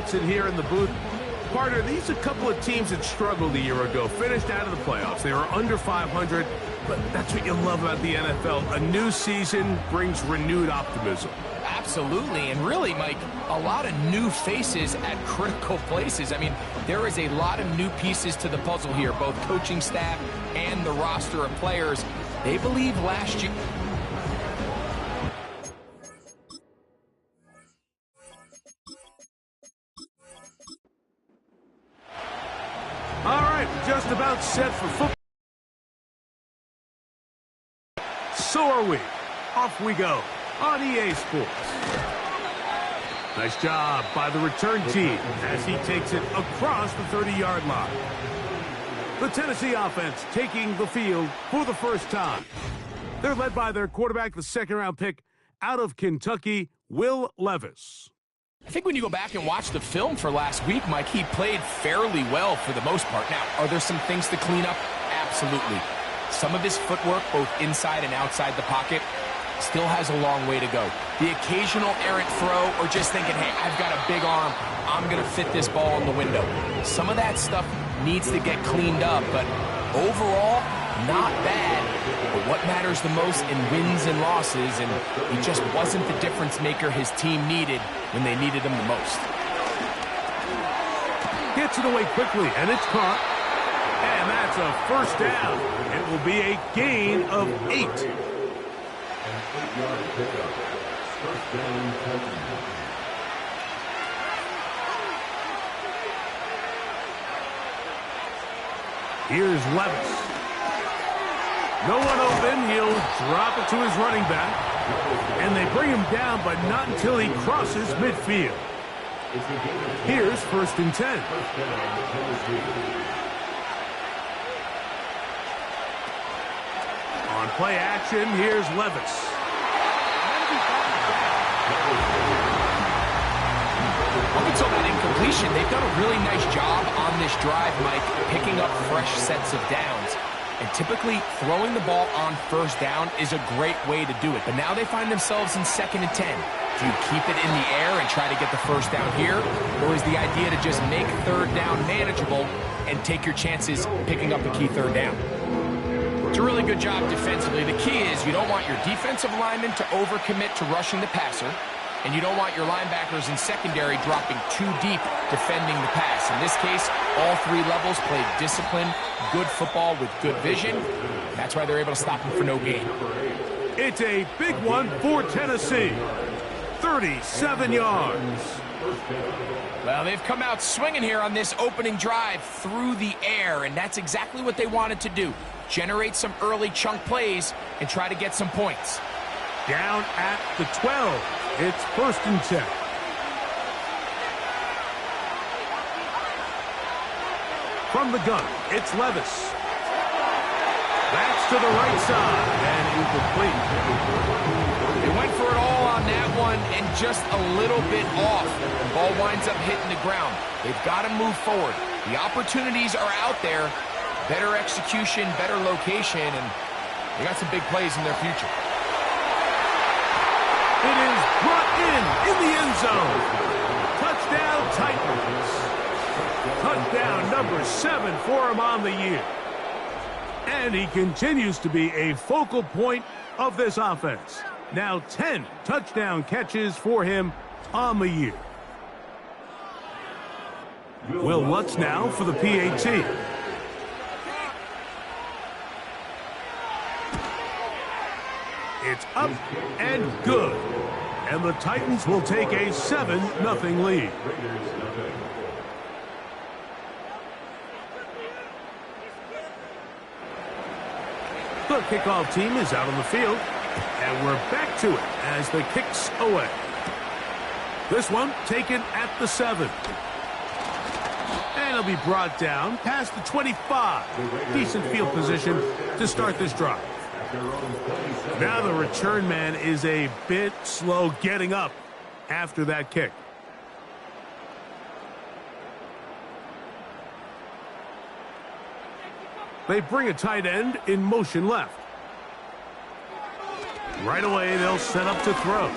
folks in here in the booth. Partner, these are a couple of teams that struggled a year ago, finished out of the playoffs. They were under 500, but that's what you love about the NFL. A new season brings renewed optimism. Absolutely, and really, Mike, a lot of new faces at critical places. I mean, there is a lot of new pieces to the puzzle here, both coaching staff and the roster of players. They believe last year... All right, just about set for football. So are we. Off we go on EA Sports. Nice job by the return team as he takes it across the 30-yard line. The Tennessee offense taking the field for the first time. They're led by their quarterback, the second-round pick out of Kentucky, Will Levis. I think when you go back and watch the film for last week, Mike, he played fairly well for the most part. Now, are there some things to clean up? Absolutely. Some of his footwork, both inside and outside the pocket, still has a long way to go. The occasional errant throw or just thinking, hey, I've got a big arm, I'm going to fit this ball in the window. Some of that stuff needs to get cleaned up, but overall, not bad. But what matters the most in wins and losses, and he just wasn't the difference maker his team needed when they needed him the most. Gets it away quickly, and it's caught. And that's a first down. It will be a gain of 8. Here's Levis. No one open. He'll drop it to his running back. And they bring him down, but not until he crosses midfield. Here's 1st and 10. On play action, here's Levis. Up until that incompletion, they've done a really nice job on this drive, Mike, picking up fresh sets of downs. And typically, throwing the ball on first down is a great way to do it. But now they find themselves in 2nd and 10. Do you keep it in the air and try to get the first down here? Or is the idea to just make 3rd down manageable and take your chances picking up a key 3rd down? It's a really good job defensively. The key is you don't want your defensive linemen to overcommit to rushing the passer, and you don't want your linebackers in secondary dropping too deep defending the pass. In this case, all 3 levels played disciplined, good football with good vision. That's why they're able to stop him for no gain. It's a big one for Tennessee. 37 yards. Well, they've come out swinging here on this opening drive through the air, and that's exactly what they wanted to do. Generate some early chunk plays and try to get some points. Down at the 12. It's 1st and 10. From the gun, it's Levis. That's to the right side, and incomplete. They went for it all on that one, and just a little bit off. The ball winds up hitting the ground. They've got to move forward. The opportunities are out there. Better execution, better location, and they got some big plays in their future. It is brought in the end zone. Touchdown, Titans. Touchdown number 7 for him on the year. And he continues to be a focal point of this offense. Now 10 touchdown catches for him on the year. Will Lutz now for the PAT. It's up and good. And the Titans will take a 7-0 lead. The kickoff team is out on the field. And we're back to it as the kick's away. This one taken at the 7. And it'll be brought down past the 25. Decent field position to start this drive. Now the return man is a bit slow getting up after that kick. They bring a tight end in motion left. Right away, they'll set up to throw.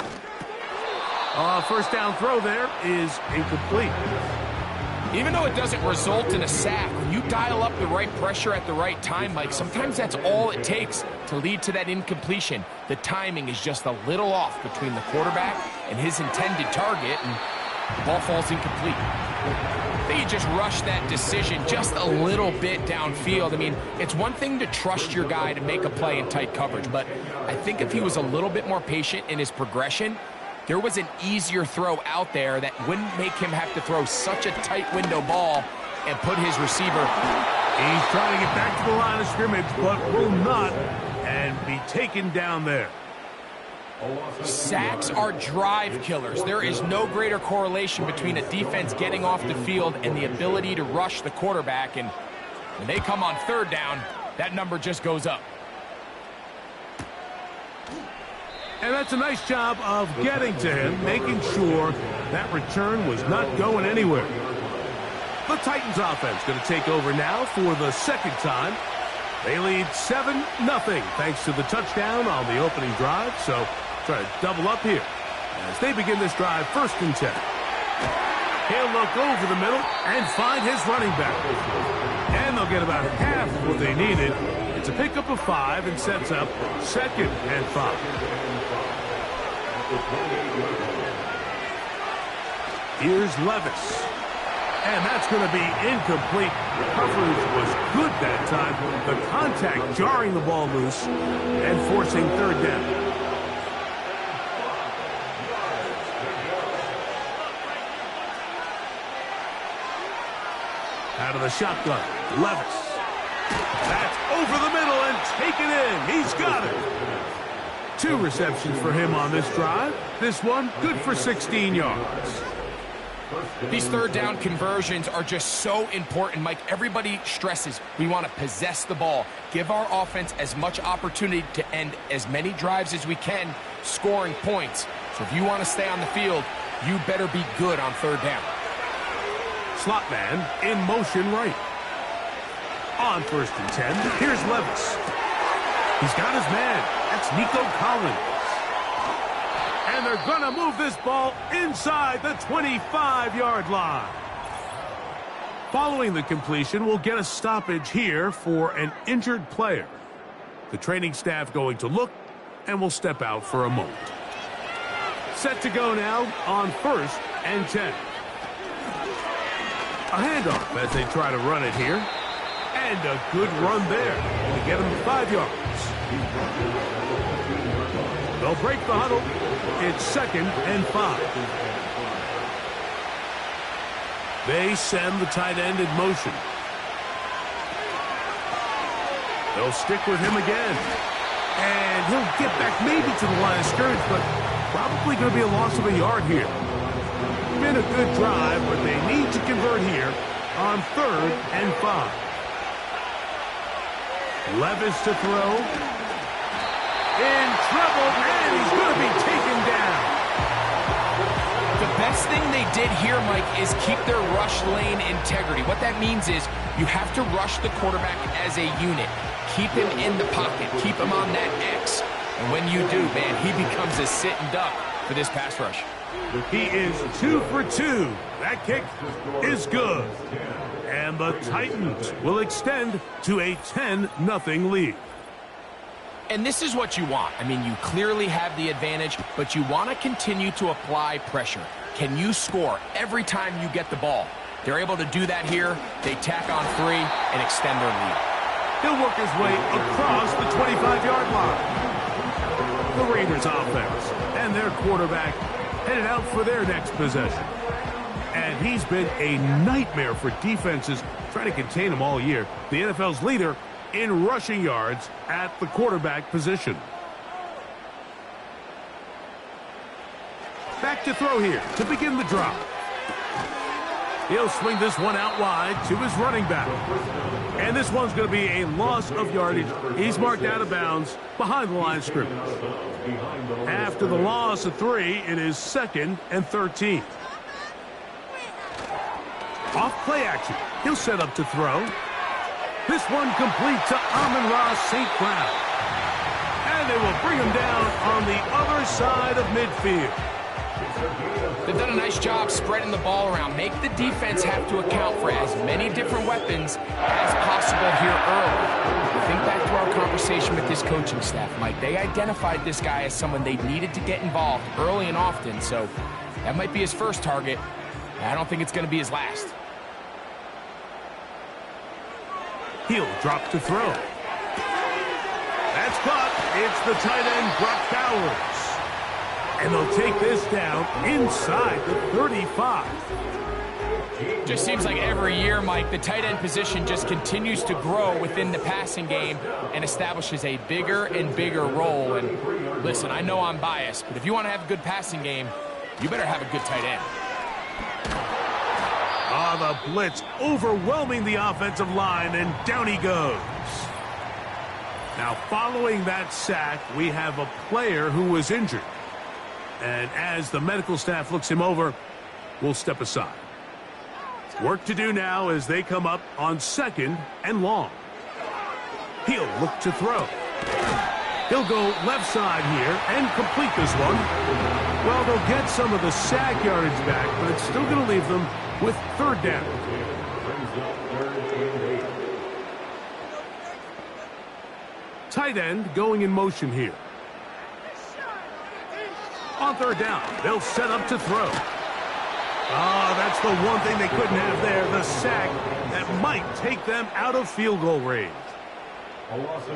First down throw there is incomplete. Even though it doesn't result in a sack, when you dial up the right pressure at the right time, Mike, sometimes that's all it takes to lead to that incompletion. The timing is just a little off between the quarterback and his intended target, and the ball falls incomplete. I think you just rush that decision just a little bit downfield. I mean, it's one thing to trust your guy to make a play in tight coverage, but I think if he was a little bit more patient in his progression, there was an easier throw out there that wouldn't make him have to throw such a tight window ball and put his receiver. He's trying to get back to the line of scrimmage, but will not, and be taken down there. Sacks are drive killers. There is no greater correlation between a defense getting off the field and the ability to rush the quarterback, and when they come on third down, that number just goes up. And that's a nice job of getting to him, making sure that return was not going anywhere. The Titans offense going to take over now for the second time. They lead 7-0 thanks to the touchdown on the opening drive. So try to double up here as they begin this drive 1st and 10. He'll look over the middle and find his running back. And they'll get about half what they needed. It's a pickup of 5 and sets up 2nd and 5. Here's Levis. And that's going to be incomplete. The coverage was good that time. The contact jarring the ball loose and forcing 3rd down. Out of the shotgun, Levis. That's over the middle and taken in. He's got it. 2 receptions for him on this drive. This one, good for 16 yards. These 3rd down conversions are just so important, Mike. Everybody stresses we want to possess the ball, give our offense as much opportunity to end as many drives as we can, scoring points. So if you want to stay on the field, you better be good on 3rd down. Slot man in motion right. On 1st and 10, here's Levis. He's got his man. That's Nico Collins. And they're going to move this ball inside the 25-yard line. Following the completion, we'll get a stoppage here for an injured player. The training staff going to look, and will step out for a moment. Set to go now on 1st and 10. A handoff as they try to run it here. And a good run there to get him 5 yards. They'll break the huddle. It's 2nd and 5. They send the tight end in motion. They'll stick with him again. And he'll get back maybe to the line of scrimmage, but probably going to be a loss of a yard here. Been a good drive, but they need to convert here on 3rd and 5. Levis to throw. In trouble, and he's going to be taken down. The best thing they did here, Mike, is keep their rush lane integrity. What that means is you have to rush the quarterback as a unit. Keep him in the pocket. Keep him on that X. And when you do, man, he becomes a sitting duck for this pass rush. He is 2 for 2. That kick is good. And the Titans will extend to a 10-0 lead. And this is what you want. I mean, you clearly have the advantage, but you want to continue to apply pressure. Can you score every time you get the ball? They're able to do that here. They tack on 3 and extend their lead. He'll work his way across the 25-yard line. The Raiders offense and their quarterback headed out for their next possession. And he's been a nightmare for defenses trying to contain him all year. The NFL's leader in rushing yards at the quarterback position. Back to throw here to begin the drive. He'll swing this one out wide to his running back. And this one's going to be a loss of yardage. He's marked out of bounds behind the line of scrimmage. After the loss of 3, it is 2nd and 13. Off play action. He'll set up to throw. This one complete to Amon-Ra St. Brown. And they will bring him down on the other side of midfield. They've done a nice job spreading the ball around. Make the defense have to account for as many different weapons as possible here early. Think back to our conversation with this coaching staff, Mike. They identified this guy as someone they needed to get involved early and often, so that might be his first target. I don't think it's going to be his last. He'll drop to throw. That's caught. It's the tight end, Brock Bowers. And they'll take this down inside the 35. Just seems like every year, Mike, the tight end position just continues to grow within the passing game and establishes a bigger and bigger role. And listen, I know I'm biased, but if you want to have a good passing game, you better have a good tight end. The blitz overwhelming the offensive line, and down he goes. Now, following that sack, we have a player who was injured. And as the medical staff looks him over, we'll step aside. Work to do now as they come up on 2nd and long. He'll look to throw. He'll go left side here and complete this one. Well, they'll get some of the sack yardage back, but it's still going to leave them with 3rd down. Tight end going in motion here. On 3rd down, they'll set up to throw. That's the one thing they couldn't have there, the sack that might take them out of field goal range.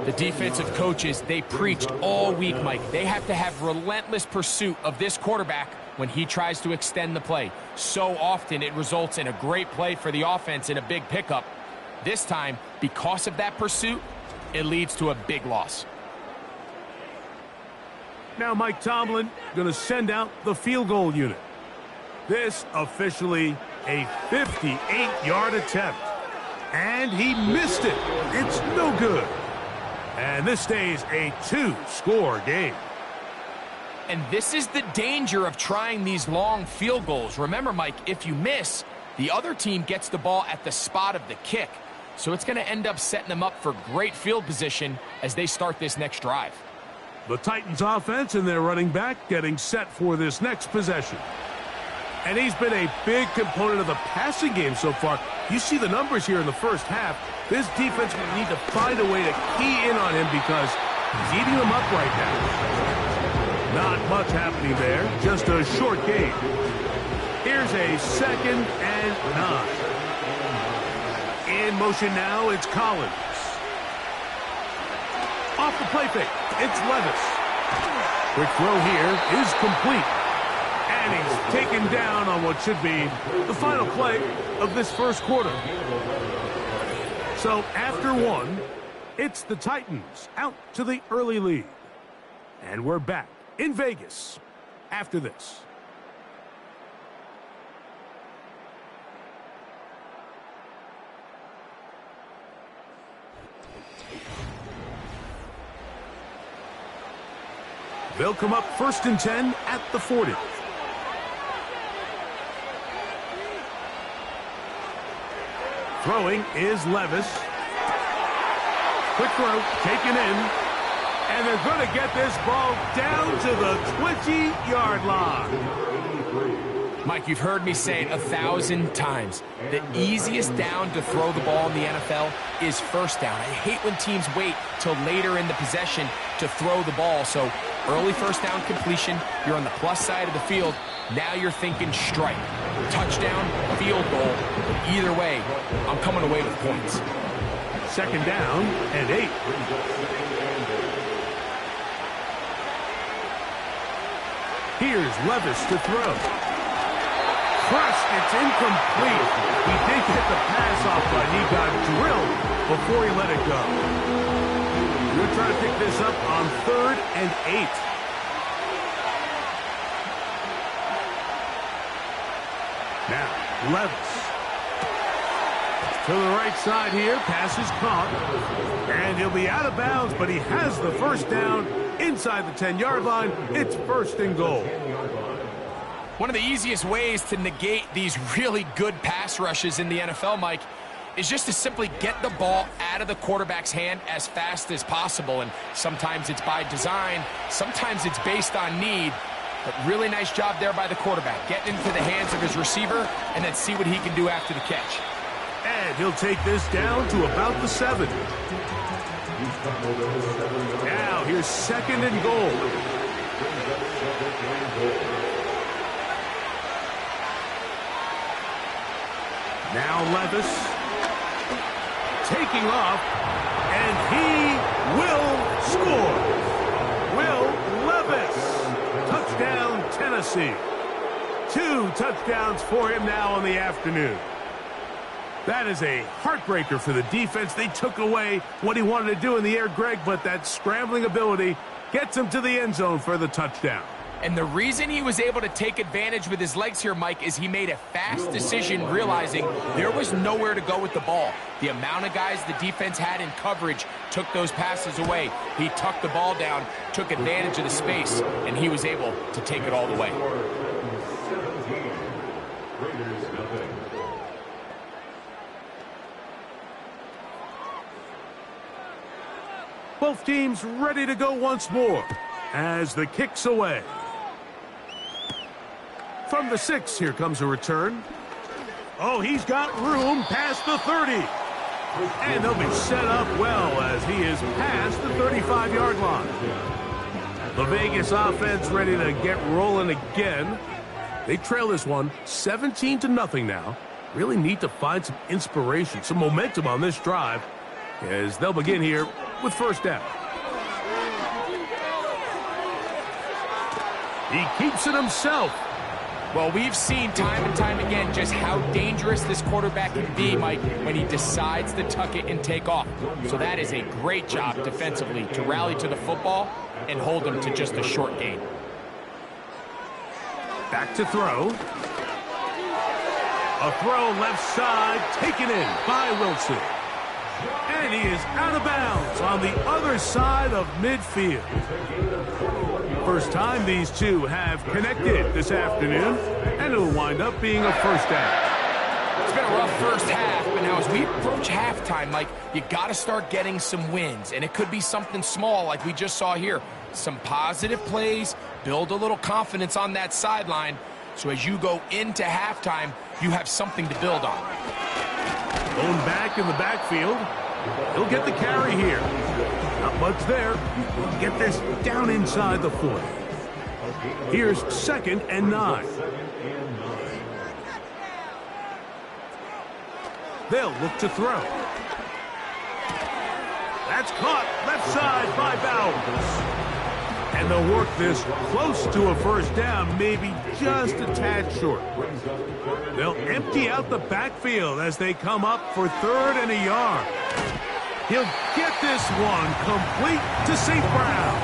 The defensive coaches, they preached all week, Mike. They have to have relentless pursuit of this quarterback when he tries to extend the play. So often it results in a great play for the offense and a big pickup. This time, because of that pursuit, it leads to a big loss. Now Mike Tomlin going to send out the field goal unit. This officially a 58-yard attempt. And he missed it. It's no good. And this stays a 2-score game. And this is the danger of trying these long field goals. Remember, Mike, if you miss, the other team gets the ball at the spot of the kick. So it's going to end up setting them up for great field position as they start this next drive. The Titans offense and their running back getting set for this next possession. And he's been a big component of the passing game so far. You see the numbers here in the first half. This defense will need to find a way to key in on him because he's eating them up right now. Not much happening there. Just a short game. Here's a 2nd and 9. In motion now, it's Collins. Off the play fake, it's Levis. Quick throw here is complete. And he's taken down on what should be the final play of this first quarter. So after 1, it's the Titans out to the early lead. And we're back in Vegas after this. They'll come up 1st and 10 at the 40. Throwing is Levis. Quick throw, taken in. And they're going to get this ball down to the 20-yard line. Mike, you've heard me say it 1,000 times. The easiest down to throw the ball in the NFL is 1st down. I hate when teams wait till later in the possession to throw the ball. So early 1st down completion, you're on the plus side of the field. Now you're thinking strike, touchdown, field goal. Either way, I'm coming away with points. 2nd down and 8. Here's Levis to throw. Crushed, it's incomplete. He did get the pass off, but he got drilled before he let it go. We're trying to pick this up on 3rd and 8. Now, Levis. To the right side here, pass is caught. And he'll be out of bounds, but he has the 1st down inside the 10-yard line. It's 1st and goal. One of the easiest ways to negate these really good pass rushes in the NFL, Mike, is just to simply get the ball out of the quarterback's hand as fast as possible. And sometimes it's by design, sometimes it's based on need. But really nice job there by the quarterback, getting into the hands of his receiver and then see what he can do after the catch. And he'll take this down to about the 7. Now here's 2nd and goal. Now Levis taking off, and he will score. Will Levis. Touchdown, Tennessee. 2 touchdowns for him now on the afternoon. That is a heartbreaker for the defense. They took away what he wanted to do in the air, Greg, but that scrambling ability gets him to the end zone for the touchdown. And the reason he was able to take advantage with his legs here, Mike, is he made a fast decision realizing there was nowhere to go with the ball. The amount of guys the defense had in coverage took those passes away. He tucked the ball down, took advantage of the space, and he was able to take it all the way. Both teams ready to go once more as the kick's away. From the 6, here comes a return. Oh, he's got room past the 30. And they'll be set up well as he is past the 35-yard line. The Vegas offense ready to get rolling again. They trail this one 17-0 now. Really need to find some inspiration, some momentum on this drive as they'll begin here with 1st down. He keeps it himself. Well, we've seen time and time again just how dangerous this quarterback can be, Mike, when he decides to tuck it and take off. So that is a great job defensively to rally to the football and hold him to just a short gain. Back to throw. A throw left side, taken in by Wilson. And he is out of bounds on the other side of midfield. First time these two have connected this afternoon, and it'll wind up being a 1st down. It's been a rough first half, but now as we approach halftime, Mike, you got to start getting some wins, and it could be something small like we just saw here. Some positive plays, build a little confidence on that sideline, so as you go into halftime, you have something to build on. Going back in the backfield. He'll get the carry here. Not much there. He'll get this down inside the 40. Here's 2nd and 9. They'll look to throw. That's caught left side by Bowers. And they'll work this close to a 1st down, maybe just a tad short. They'll empty out the backfield as they come up for 3rd and a yard. He'll get this one complete to St. Brown.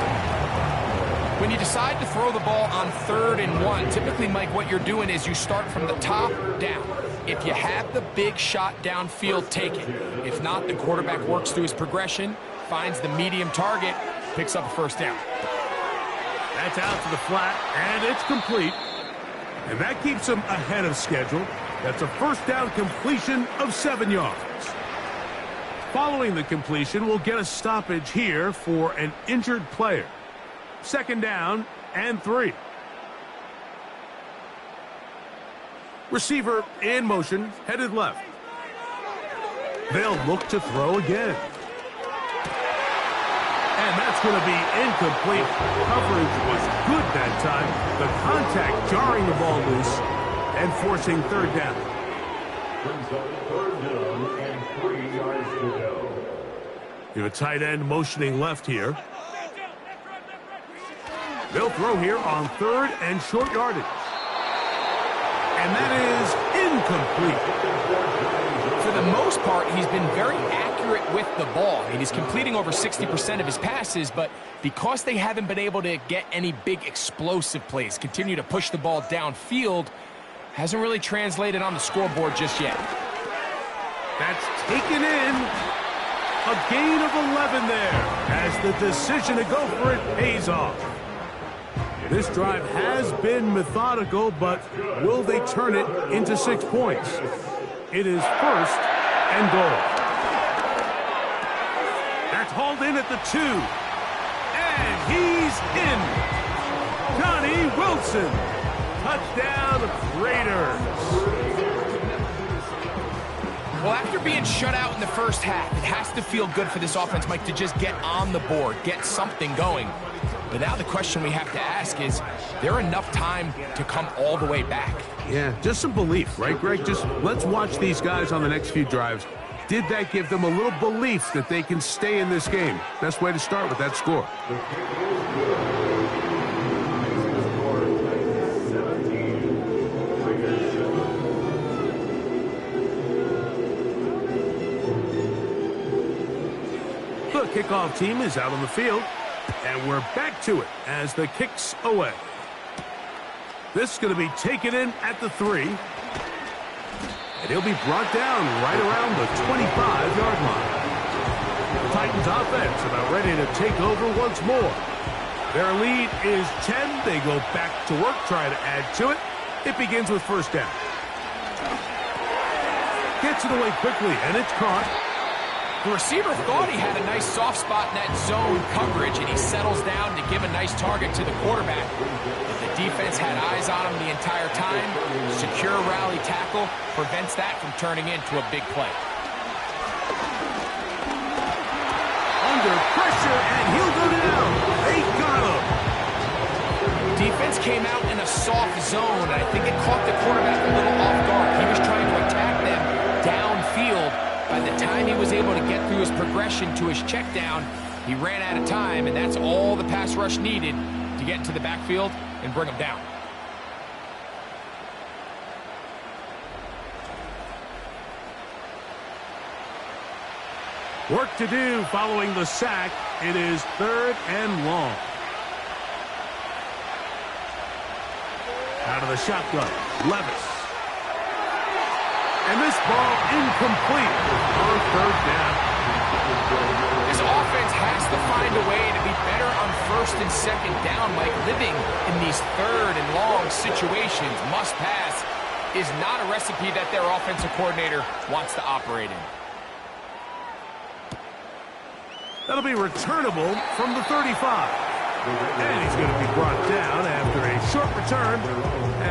When you decide to throw the ball on 3rd and 1, typically, Mike, what you're doing is you start from the top down. If you have the big shot downfield, take it. If not, the quarterback works through his progression, finds the medium target, picks up a 1st down. That's out to the flat, and it's complete. And that keeps him ahead of schedule. That's a 1st down completion of 7 yards. Following the completion, we'll get a stoppage here for an injured player. 2nd down and 3. Receiver in motion, headed left. They'll look to throw again. And that's going to be incomplete. Coverage was good that time. The contact jarring the ball loose and forcing 3rd down. You have a tight end motioning left here. They'll throw here on 3rd and short yardage. And that is incomplete. For the most part, he's been very accurate with the ball. I mean, he's completing over 60% of his passes, but because they haven't been able to get any big explosive plays, continue to push the ball downfield, hasn't really translated on the scoreboard just yet. That's taken in. A gain of 11 there as the decision to go for it pays off. This drive has been methodical, but will they turn it into 6 points? It is 1st and goal. That's hauled in at the 2. And he's in. Johnny Wilson. Touchdown, Raiders. Well, after being shut out in the first half, it has to feel good for this offense, Mike, to just get on the board, get something going. But now the question we have to ask is there enough time to come all the way back? Yeah, just some belief, right, Greg? Just let's watch these guys on the next few drives. Did that give them a little belief that they can stay in this game? Best way to start with that score. The kickoff team is out on the field, and we're back to it as the kick's away. This is going to be taken in at the 3. And he'll be brought down right around the 25-yard line. The Titans offense about ready to take over once more. Their lead is 10. They go back to work, try to add to it. It begins with first down. Gets it away quickly, and it's caught. The receiver thought he had a nice soft spot in that zone coverage, and he settles down to give a nice target to the quarterback. But the defense had eyes on him the entire time. Secure rally tackle prevents that from turning into a big play. Under pressure, and he'll go down. They got him. Defense came out in a soft zone, and I think it caught the quarterback a little off guard. He was trying to attack them downfield. By the time he was able to get through his progression to his check down, he ran out of time, and that's all the pass rush needed to get into the backfield and bring him down. Work to do following the sack. It is 3rd and long. Out of the shotgun, Levis. And this ball incomplete on 3rd down. This offense has to find a way to be better on 1st and 2nd down. Like living in these 3rd and long situations, must pass, is not a recipe that their offensive coordinator wants to operate in. That'll be returnable from the 35. And he's going to be brought down after a short return.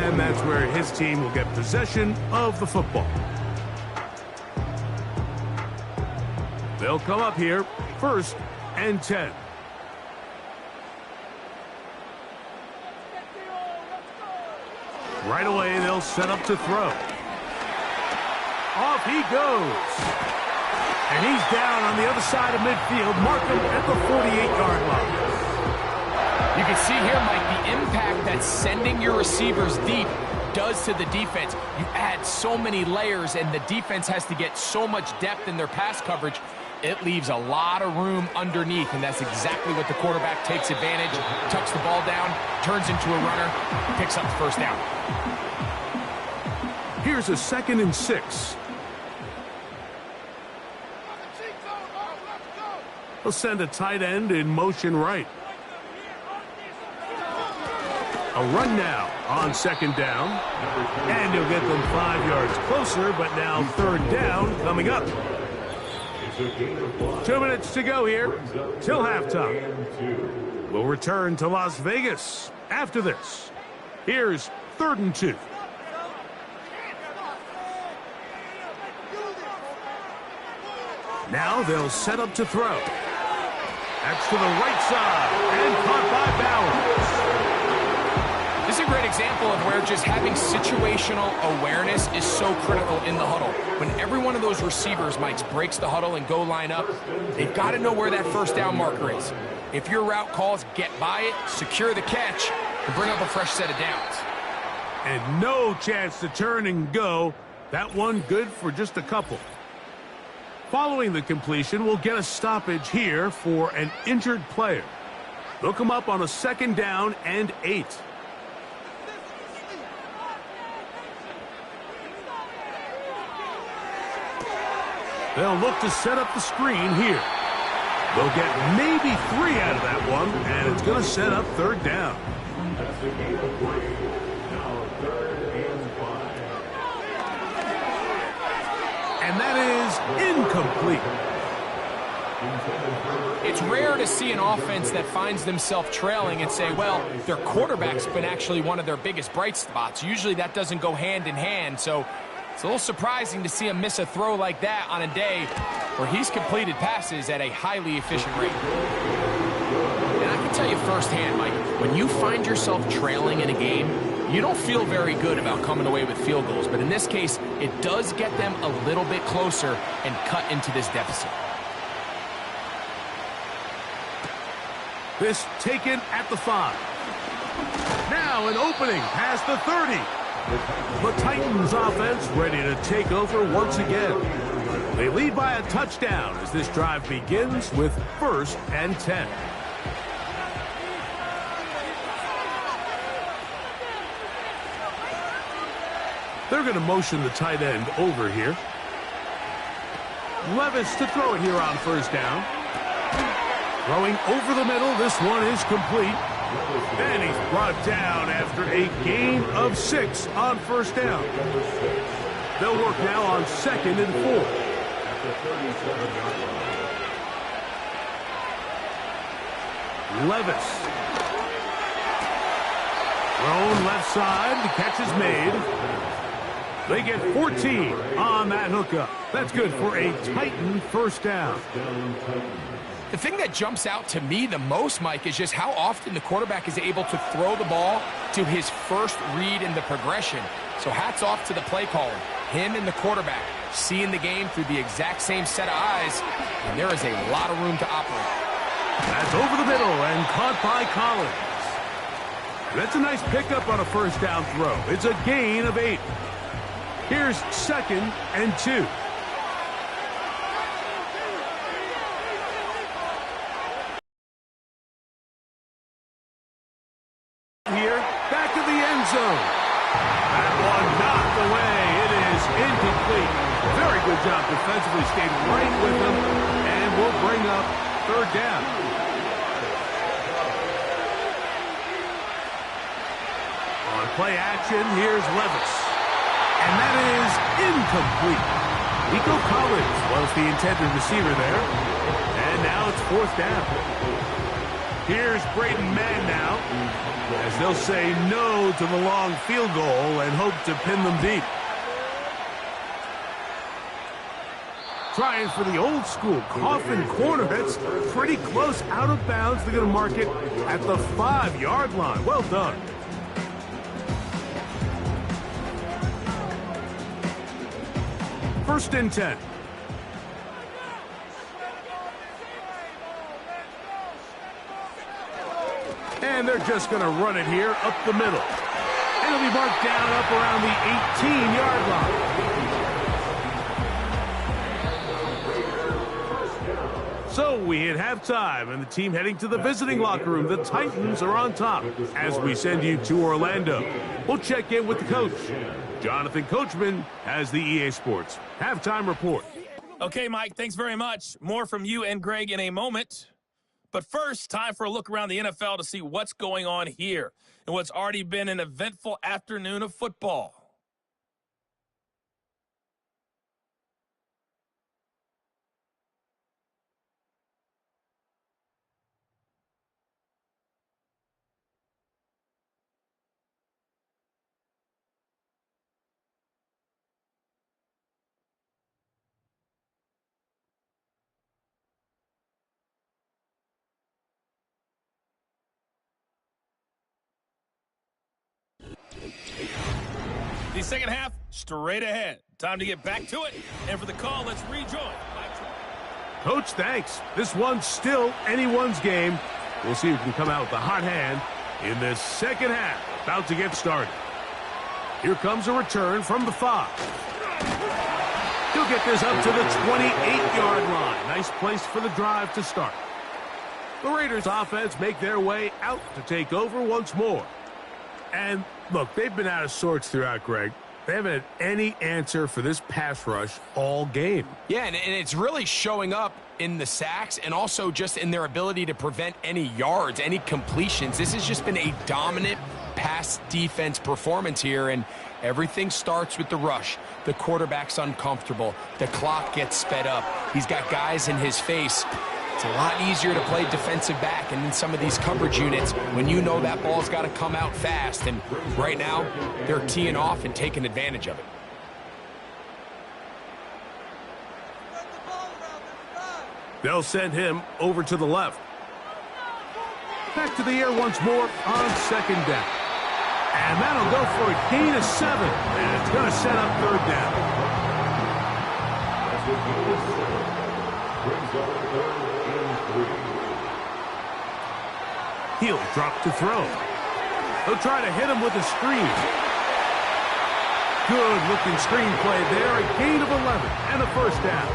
And that's where his team will get possession of the football. They'll come up here, 1st and 10. Right away, they'll set up to throw. Off he goes. And he's down on the other side of midfield. Mark him at the 48-yard line. You can see here, Mike, the impact that sending your receivers deep does to the defense. You add so many layers, and the defense has to get so much depth in their pass coverage. It leaves a lot of room underneath, and that's exactly what the quarterback takes advantage. Tucks the ball down, turns into a runner, picks up the first down. Here's a 2nd and 6. He'll send a tight end in motion right. A run now on 2nd down. And he'll get them 5 yards closer, but now 3rd down coming up. 2 minutes to go here till halftime. We'll return to Las Vegas after this. Here's 3rd and 2. Now they'll set up to throw. That's to the right side and caught by Bowers. This is a great example of where just having situational awareness is so critical in the huddle. When every one of those receivers, Mike, breaks the huddle and go line up, they've got to know where that first down marker is. If your route calls, get by it, secure the catch, and bring up a fresh set of downs. And no chance to turn and go. That one good for just a couple. Following the completion, we'll get a stoppage here for an injured player. They'll come up on a 2nd down and 8. They'll look to set up the screen here. They'll get maybe 3 out of that one, and it's going to set up 3rd down. And that is incomplete. It's rare to see an offense that finds themselves trailing and say, well, their quarterback's been actually one of their biggest bright spots. Usually that doesn't go hand in hand, so it's a little surprising to see him miss a throw like that on a day where he's completed passes at a highly efficient rate. And I can tell you firsthand, Mike, when you find yourself trailing in a game, you don't feel very good about coming away with field goals. But in this case, it does get them a little bit closer and cut into this deficit. This taken at the 5. Now an opening past the 30. The Titans offense ready to take over once again. They lead by a touchdown as this drive begins with 1st and 10. They're going to motion the tight end over here. Levis to throw it here on 1st down. Throwing over the middle, this one is complete. And he's brought down after a gain of 6 on 1st down. They'll work now on 2nd and 4. Levis. Thrown left side, the catch is made. They get 14 on that hookup. That's good for a Titan 1st down. The thing that jumps out to me the most, Mike, is just how often the quarterback is able to throw the ball to his first read in the progression. So hats off to the play caller. Him and the quarterback seeing the game through the exact same set of eyes, and there is a lot of room to operate. That's over the middle and caught by Collins. That's a nice pickup on a 1st down throw. It's a gain of 8. Here's 2nd and 2. Here, back to the end zone. That one knocked away. It is incomplete. Very good job defensively, stayed right with him, and will bring up 3rd down. On play action, here's Levis. And that is incomplete. Nico Collins was the intended receiver there. And now it's 4th down. Here's Braden Mann now, as they'll say no to the long field goal and hope to pin them deep. Trying for the old school coffin corner. That's pretty close out of bounds. They're going to mark it at the 5-yard line. Well done. First and 10. And they're just going to run it here up the middle. And it'll be marked down up around the 18-yard line. So we hit halftime, and the team heading to the visiting locker room. The Titans are on top as we send you to Orlando. We'll check in with the coach. Jonathan Coachman has the EA Sports halftime report. Okay, Mike, thanks very much. More from you and Greg in a moment. But first, time for a look around the NFL to see what's going on here and what's already been an eventful afternoon of football. The second half, straight ahead. Time to get back to it. And for the call, let's rejoin. Coach, thanks. This one's still anyone's game. We'll see who can come out with the hot hand in this second half. About to get started. Here comes a return from the 5. He'll get this up to the 28-yard line. Nice place for the drive to start. The Raiders offense make their way out to take over once more. And look, they've been out of sorts throughout, Greg. They haven't had any answer for this pass rush all game. Yeah, and it's really showing up in the sacks and also just in their ability to prevent any yards, any completions. This has just been a dominant pass defense performance here, and Everything starts with the rush. The quarterback's uncomfortable. The clock gets sped up. He's got guys in his face. It's a lot easier to play defensive back and in some of these coverage units when you know that ball's got to come out fast. And right now, they're teeing off and taking advantage of it. They'll send him over to the left. Back to the air once more on second down. And that'll go for a gain of 7. And it's going to set up third down. He'll drop to throw. He'll try to hit him with a screen. Good-looking screen play there. A gain of 11 and a first down.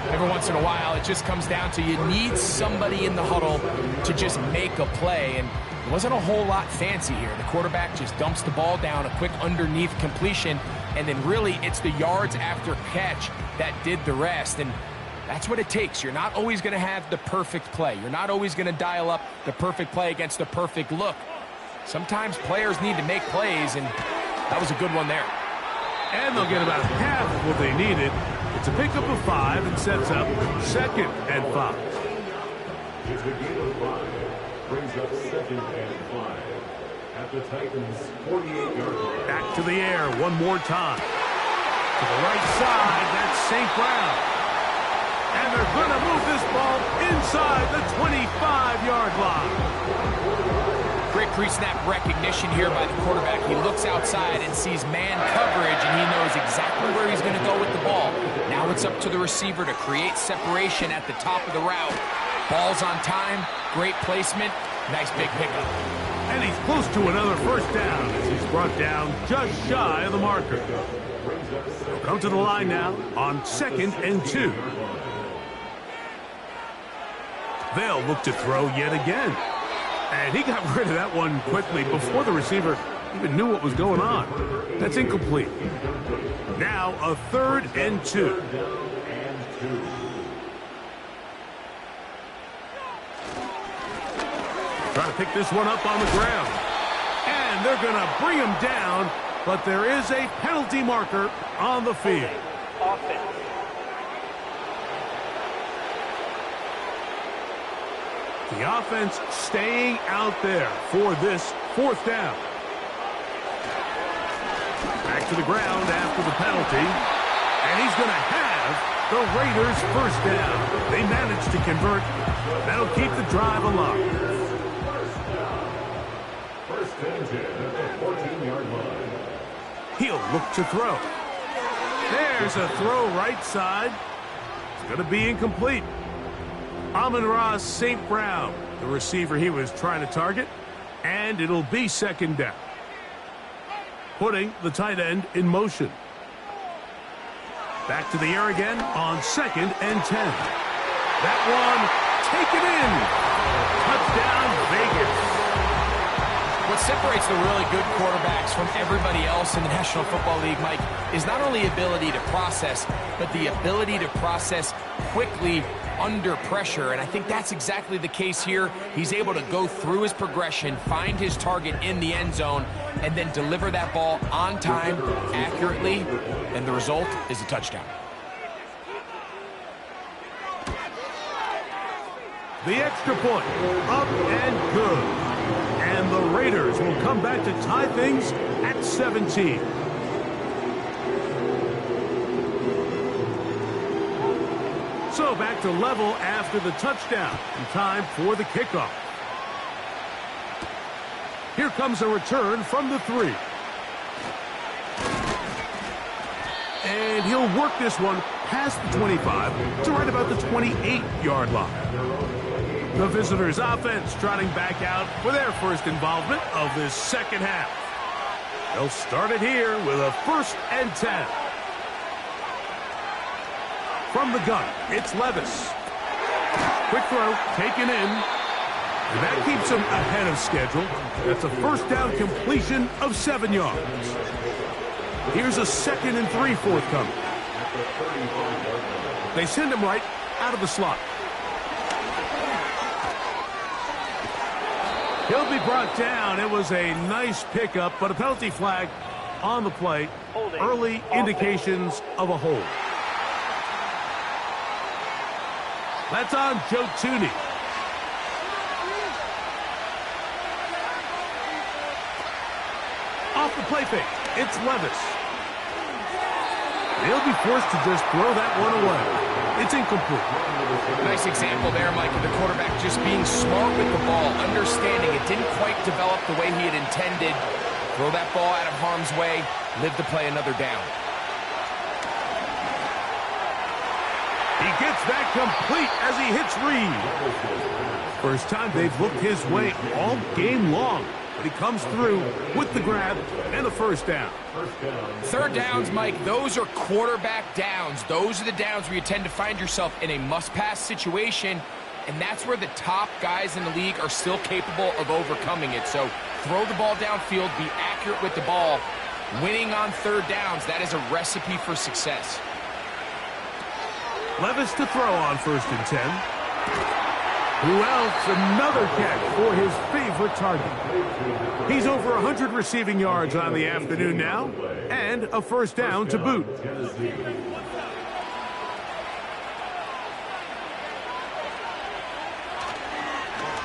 Every once in a while, it just comes down to you need somebody in the huddle to just make a play. And it wasn't a whole lot fancy here. The quarterback just dumps the ball down, a quick underneath completion, and then really it's the yards after catch that did the rest. And that's what it takes. You're not always going to have the perfect play. You're not always going to dial up the perfect play against the perfect look. Sometimes players need to make plays, and that was a good one there. And they'll get about half of what they needed. It's a pickup of 5 and sets up second and 5. It's a gain of 5. Brings up second and 5 at the Titans' 48-yard line. Back to the air one more time. To the right side, that's St. Brown. And they're going to move this ball inside the 25-yard line. Great pre-snap recognition here by the quarterback. He looks outside and sees man coverage, and he knows exactly where he's going to go with the ball. Now it's up to the receiver to create separation at the top of the route. Ball's on time, great placement, nice big pickup. And he's close to another first down as he's brought down just shy of the marker. He'll come to the line now on second and 2. They'll look to throw yet again. And he got rid of that one quickly before the receiver even knew what was going on. That's incomplete. Now a third and 2. Trying to pick this one up on the ground. And they're going to bring him down, but there is a penalty marker on the field. The offense staying out there for this fourth down. Back to the ground after the penalty. And he's going to have the Raiders first down. They managed to convert. That'll keep the drive alive. First and 10 at the 14-yard line. He'll look to throw. There's a throw right side. It's going to be incomplete. Amon-Ra St. Brown, the receiver he was trying to target, and it'll be second down. Putting the tight end in motion. Back to the air again on second and 10. That one taken in. Touchdown, Vegas. What separates the really good quarterbacks from everybody else in the National Football League, Mike, is not only ability to process, but the ability to process quickly under pressure. And I think that's exactly the case here. He's able to go through his progression, find his target in the end zone, and then deliver that ball on time, accurately, and the result is a touchdown. The extra point, up and good. And the Raiders will come back to tie things at 17. So back to level after the touchdown. And time for the kickoff. Here comes a return from the 3. And he'll work this one past the 25 to right about the 28-yard line. The visitors' offense trotting back out for their first involvement of this second half. They'll start it here with a first and 10. From the gun, it's Levis. Quick throw, taken in. And that keeps him ahead of schedule. That's a first down completion of 7 yards. Here's a second and 3 forthcoming. They send him right out of the slot. He'll be brought down. It was a nice pickup, but a penalty flag on the play. Early indications of a hold. That's on Joe Thuney. Off the play fake, it's Levis. He'll be forced to just throw that one away. It's incomplete. Nice example there, Mike, of the quarterback just being smart with the ball, understanding it didn't quite develop the way he had intended. Throw that ball out of harm's way, live to play another down. He gets that complete as he hits Reed. First time they've looked his way all game long, but he comes through with the grab and a first down. Third downs, Mike, those are quarterback downs. Those are the downs where you tend to find yourself in a must-pass situation, and that's where the top guys in the league are still capable of overcoming it. So throw the ball downfield, be accurate with the ball. Winning on third downs, that is a recipe for success. Levis to throw on 1st and 10. Who else? Another catch for his favorite target. He's over 100 receiving yards on the afternoon now, and a first down to boot.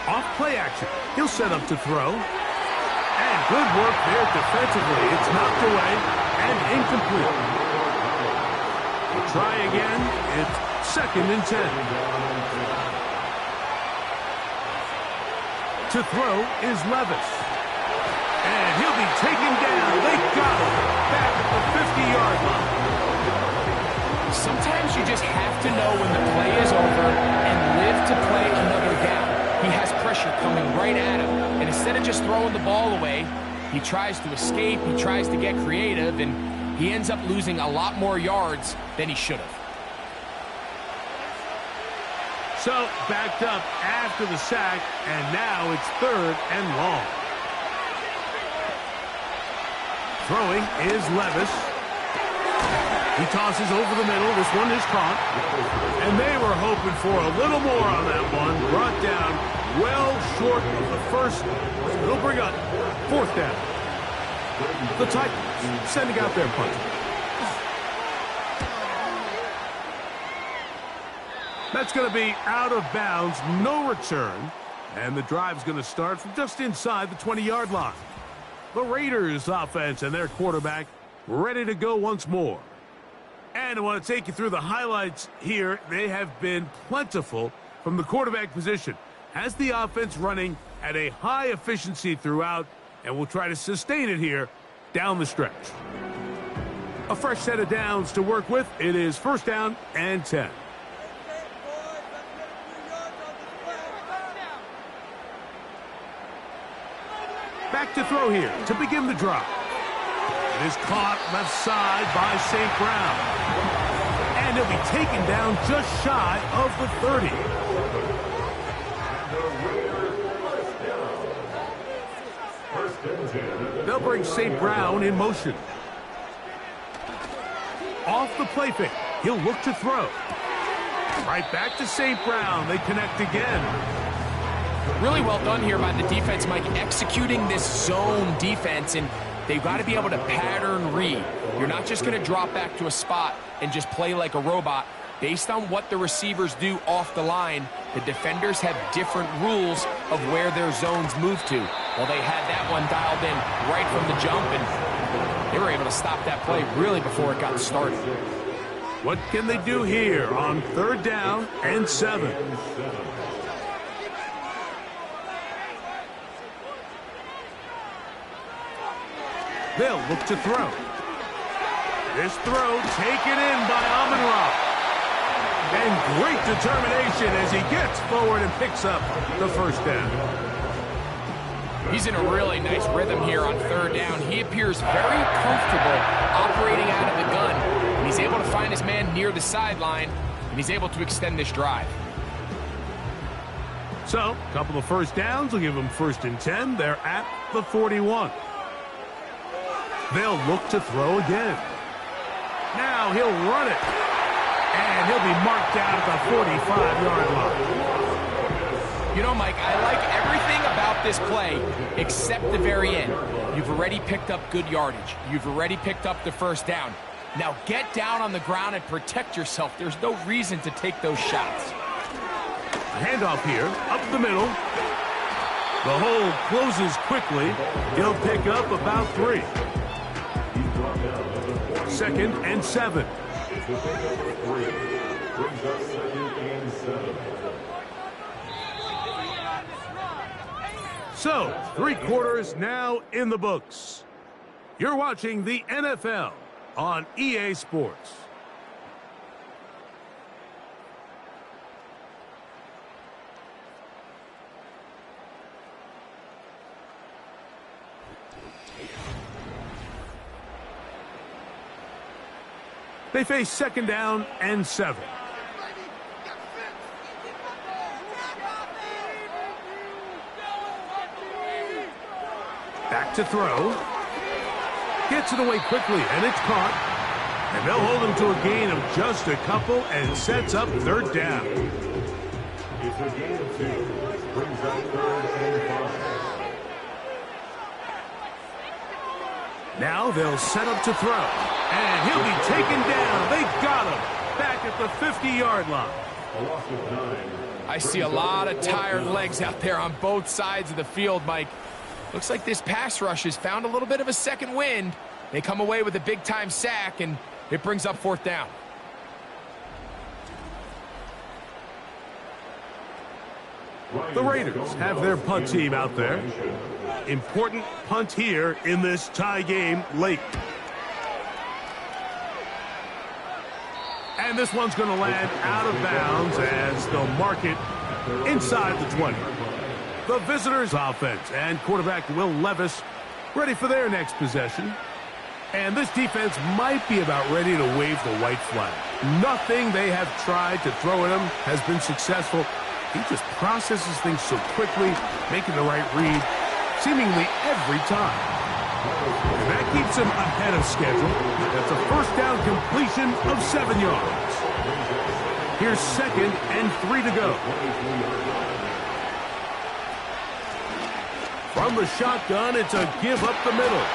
Off play action. He'll set up to throw. And good work there defensively. It's knocked away and incomplete. We'll try again. It's 2nd and 10. To throw is Levis. And he'll be taken down. They got him back at the 50-yard line. Sometimes you just have to know when the play is over and live to play another down. He has pressure coming right at him, and instead of just throwing the ball away, he tries to escape, he tries to get creative, and he ends up losing a lot more yards than he should have. So, backed up after the sack, and now it's 3rd and long. Throwing is Levis. He tosses over the middle. This one is caught. And they were hoping for a little more on that one. Brought down well short of the first. They'll bring up 4th down. The Titans sending out their punt. That's going to be out of bounds, no return. And the drive's going to start from just inside the 20-yard line. The Raiders offense and their quarterback ready to go once more. And I want to take you through the highlights here. They have been plentiful from the quarterback position. Has the offense running at a high efficiency throughout, and we'll try to sustain it here down the stretch. A fresh set of downs to work with. It is 1st down and 10. Back to throw here to begin the drive. It is caught left side by St. Brown. And he'll be taken down just shy of the 30. They'll bring St. Brown in motion. Off the play fake. He'll look to throw. Right back to St. Brown. They connect again. Really well done here by the defense, Mike, executing this zone defense, and they've got to be able to pattern read. You're not just going to drop back to a spot and just play like a robot. Based on what the receivers do off the line, the defenders have different rules of where their zones move to. Well, they had that one dialed in right from the jump, and they were able to stop that play really before it got started. What can they do here on 3rd down and 7? They'll look to throw. This throw taken in by Amon-Ra. And great determination as he gets forward and picks up the 1st down. He's in a really nice rhythm here on 3rd down. He appears very comfortable operating out of the gun. And he's able to find his man near the sideline, and he's able to extend this drive. So, a couple of 1st downs will give them 1st and 10. They're at the 41. They'll look to throw again. Now he'll run it. And he'll be marked down at the 45-yard line. You know, Mike, I like everything about this play except the very end. You've already picked up good yardage. You've already picked up the first down. Now get down on the ground and protect yourself. There's no reason to take those shots. Handoff here, up the middle. The hole closes quickly. He'll pick up about 3. 2nd and 7. So, 3 quarters now in the books. You're watching the NFL on EA Sports. They face 2nd down and 7. Back to throw. Gets it away quickly, and it's caught. And they'll hold him to a gain of just a couple and sets up 3rd down. It's a gain of 2. Brings up 3rd and 5. Now they'll set up to throw. And he'll be taken down. They got him back at the 50-yard line. A loss of 9. I see a lot of tired legs out there on both sides of the field, Mike. Looks like this pass rush has found a little bit of a second wind. They come away with a big-time sack, and it brings up 4th down. The Raiders have their punt team out there. Important punt here in this tie game late. And this one's going to land out of bounds as they'll mark it inside the 20. The visitors' offense and quarterback Will Levis ready for their next possession. And this defense might be about ready to wave the white flag. Nothing they have tried to throw at him has been successful. He just processes things so quickly, making the right read seemingly every time. And that keeps him ahead of schedule. That's a 1st down completion of 7 yards. Here's 2nd and 3 to go. From the shotgun, it's a give up the middle.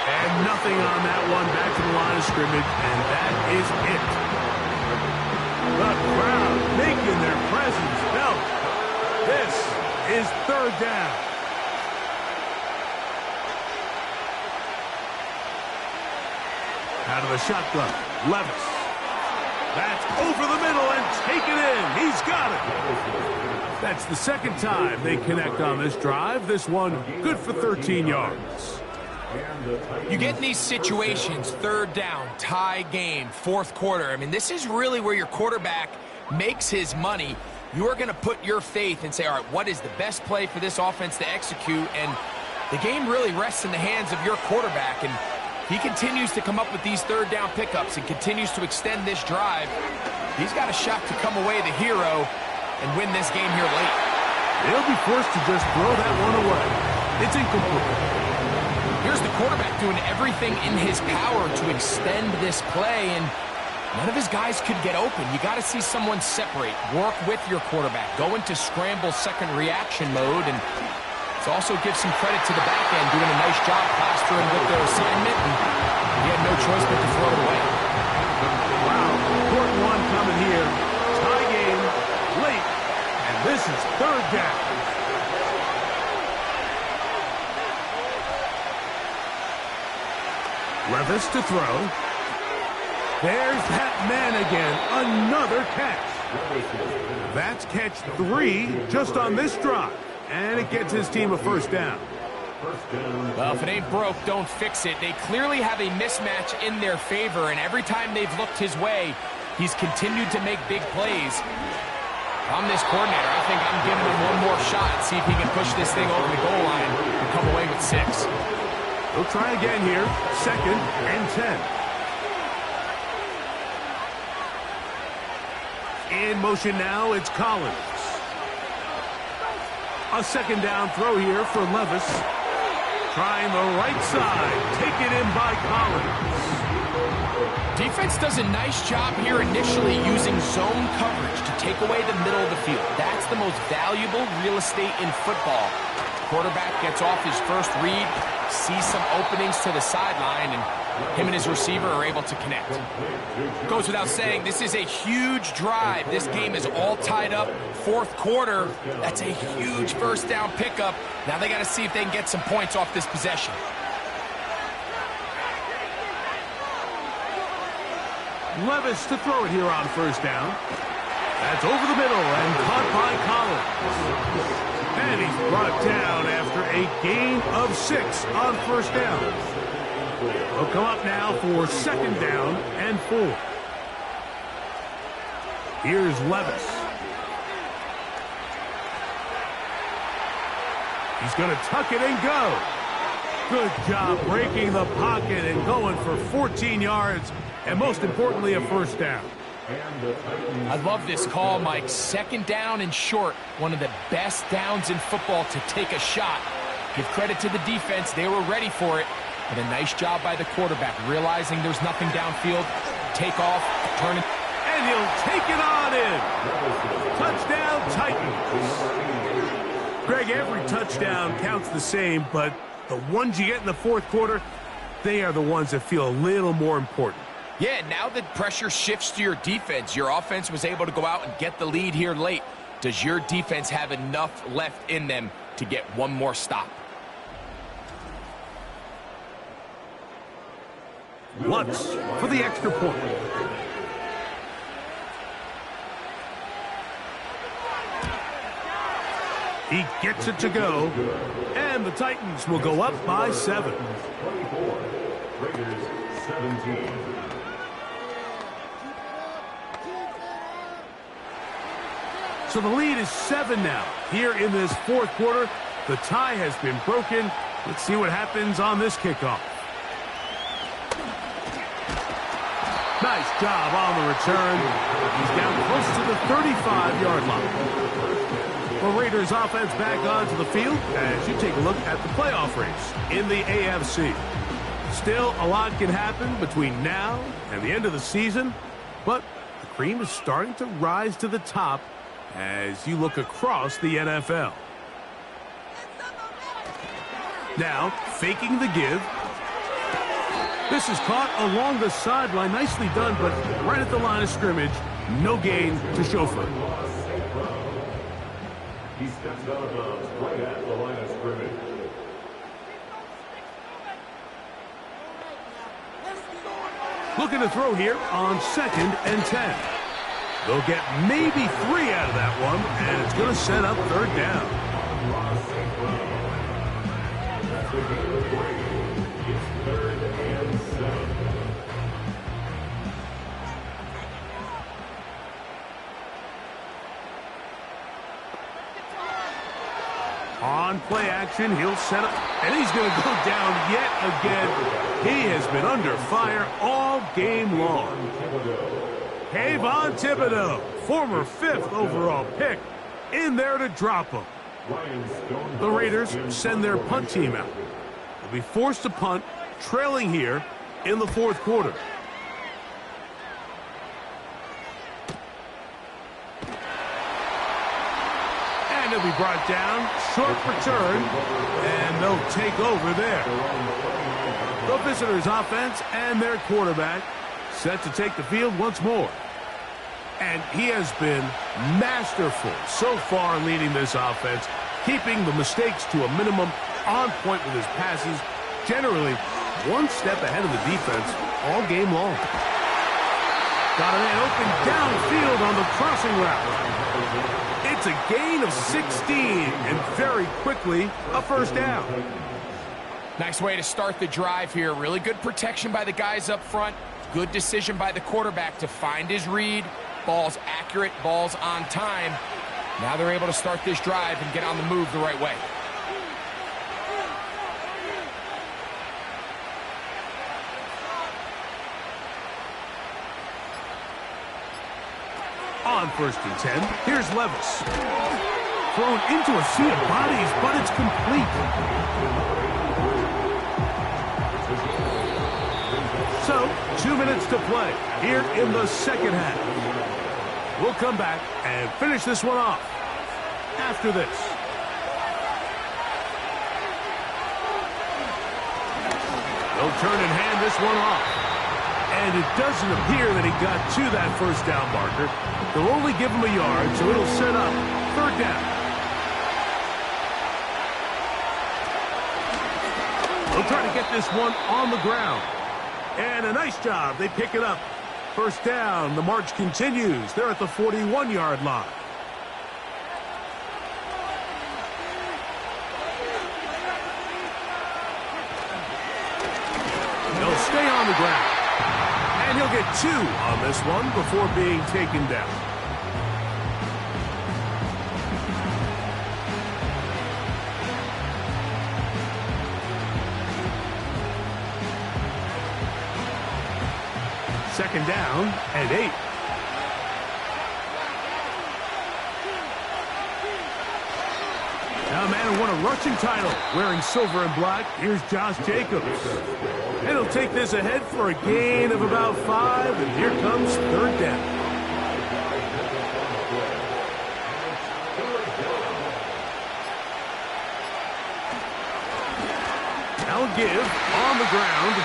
And nothing on that one, back to the line of scrimmage, and that is it. The crowd making their presence felt. This is 3rd down. Out of the shotgun, Levis. That's over the middle and taken in. He's got it. That's the 2nd time they connect on this drive. This one good for 13 yards. You get in these situations, 3rd down, tie game, 4th quarter. I mean, this is really where your quarterback makes his money. You are going to put your faith and say, all right, what is the best play for this offense to execute? And the game really rests in the hands of your quarterback. And he continues to come up with these 3rd down pickups and continues to extend this drive. He's got a shot to come away the hero and win this game here late. They'll be forced to just throw that one away. It's incomplete. Here's the quarterback doing everything in his power to extend this play, and none of his guys could get open. You got to see someone separate, work with your quarterback, go into scramble second reaction mode, and it also gives some credit to the back end, doing a nice job plastering with their assignment, and he had no choice but to throw it away. Wow, important one coming here. Tie game, late, and this is 3rd down. Levis to throw. There's that man again. Another catch. That's catch 3 just on this drive. And it gets his team a 1st down. Well, if it ain't broke, don't fix it. They clearly have a mismatch in their favor, and every time they've looked his way, he's continued to make big plays. I'm this coordinator. I think I'm giving him one more shot, see if he can push this thing over the goal line and come away with 6. They'll try again here. 2nd and 10. In motion now, it's Collins. A 2nd down throw here for Levis. Trying the right side. Taken in by Collins. Defense does a nice job here initially using zone coverage to take away the middle of the field. That's the most valuable real estate in football. quarterback gets off his first read, sees some openings to the sideline, and him and his receiver are able to connect. Goes without saying, this is a huge drive. This game is all tied up. Fourth quarter, that's a huge first down pickup. Now they got to see if they can get some points off this possession. Levis to throw it here on first down. That's over the middle and caught by Collins. And he's brought down after a gain of 6 on first down. He'll come up now for second down and 4. Here's Levis. He's going to tuck it and go. Good job breaking the pocket and going for 14 yards, and most importantly, a first down. I love this call, Mike. Second down and short. One of the best downs in football to take a shot. Give credit to the defense. They were ready for it. But a nice job by the quarterback, realizing there's nothing downfield. Take off, turn it. And he'll take it on in. Touchdown, Titans. Greg, every touchdown counts the same, but the ones you get in the fourth quarter, they are the ones that feel a little more important. Yeah, now the pressure shifts to your defense. Your offense was able to go out and get the lead here late. Does your defense have enough left in them to get one more stop? Lutz for the extra point. He gets it to go, and the Titans will go up by 7. 24, Raiders 17. So the lead is 7 now. Here in this fourth quarter, the tie has been broken. Let's see what happens on this kickoff. Nice job on the return. He's down close to the 35-yard line. The Raiders offense back onto the field as you take a look at the playoff race in the AFC. Still, a lot can happen between now and the end of the season, but the cream is starting to rise to the top as you look across the NFL. Now, faking the give. This is caught along the sideline. Nicely done, but right at the line of scrimmage, no gain to show for it. He steps out of bounds right at the line of scrimmage. Looking to throw here on 2nd and 10. They'll get maybe 3 out of that one, and it's going to set up 3rd down. It's 3rd and 7. On play action, he'll set up, and he's going to go down yet again. He has been under fire all game long. Kayvon Thibodeaux, former 5th overall pick, in there to drop him. The Raiders send their punt team out. They'll be forced to punt, trailing here in the fourth quarter. And he'll be brought down, short return, and they'll take over there. The visitors' offense and their quarterback set to take the field once more. And he has been masterful so far leading this offense, keeping the mistakes to a minimum, on point with his passes, generally one step ahead of the defense all game long. Got a man open downfield on the crossing route. It's a gain of 16, and very quickly, a first down. Nice way to start the drive here. Really good protection by the guys up front. Good decision by the quarterback to find his read. Ball's accurate, ball's on time. Now they're able to start this drive and get on the move the right way. On 1st and 10, here's Levis. Thrown into a sea of bodies, but it's complete. So, 2 minutes to play here in the second half. We'll come back and finish this one off after this. They'll turn and hand this one off. And it doesn't appear that he got to that first down marker. They'll only give him a yard, so it'll set up third down. They'll try to get this one on the ground. And a nice job. They pick it up. First down. The march continues. They're at the 41-yard line. He'll stay on the ground. And he'll get 2 on this one before being taken down. Second down and 8. Now a man who won a rushing title wearing silver and black. Here's Josh Jacobs. And he'll take this ahead for a gain of about 5. And here comes third down. Now give on the ground.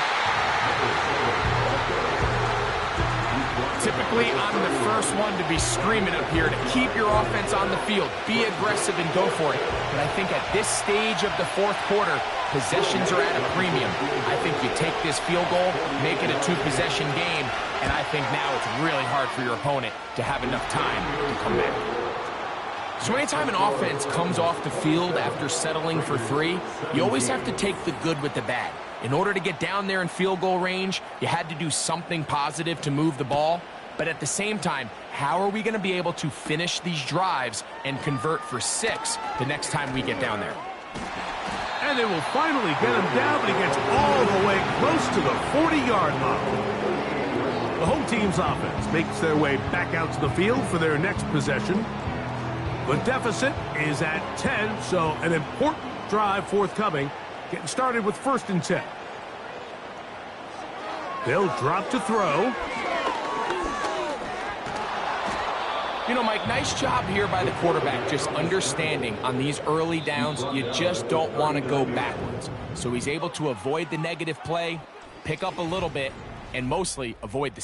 Typically, I'm the first one to be screaming up here to keep your offense on the field. Be aggressive and go for it. But I think at this stage of the fourth quarter, possessions are at a premium. I think you take this field goal, make it a 2-possession game, and I think now it's really hard for your opponent to have enough time to come back. So anytime an offense comes off the field after settling for 3, you always have to take the good with the bad. In order to get down there in field goal range, you had to do something positive to move the ball. But at the same time, how are we going to be able to finish these drives and convert for 6 the next time we get down there? And they will finally get him down, but he gets all the way close to the 40-yard line. The home team's offense makes their way back out to the field for their next possession. The deficit is at 10, so an important drive forthcoming. Getting started with 1st and 10. They'll drop to throw. You know, Mike, nice job here by the quarterback, just understanding on these early downs, you just don't want to go backwards. So he's able to avoid the negative play, pick up a little bit, and mostly avoid the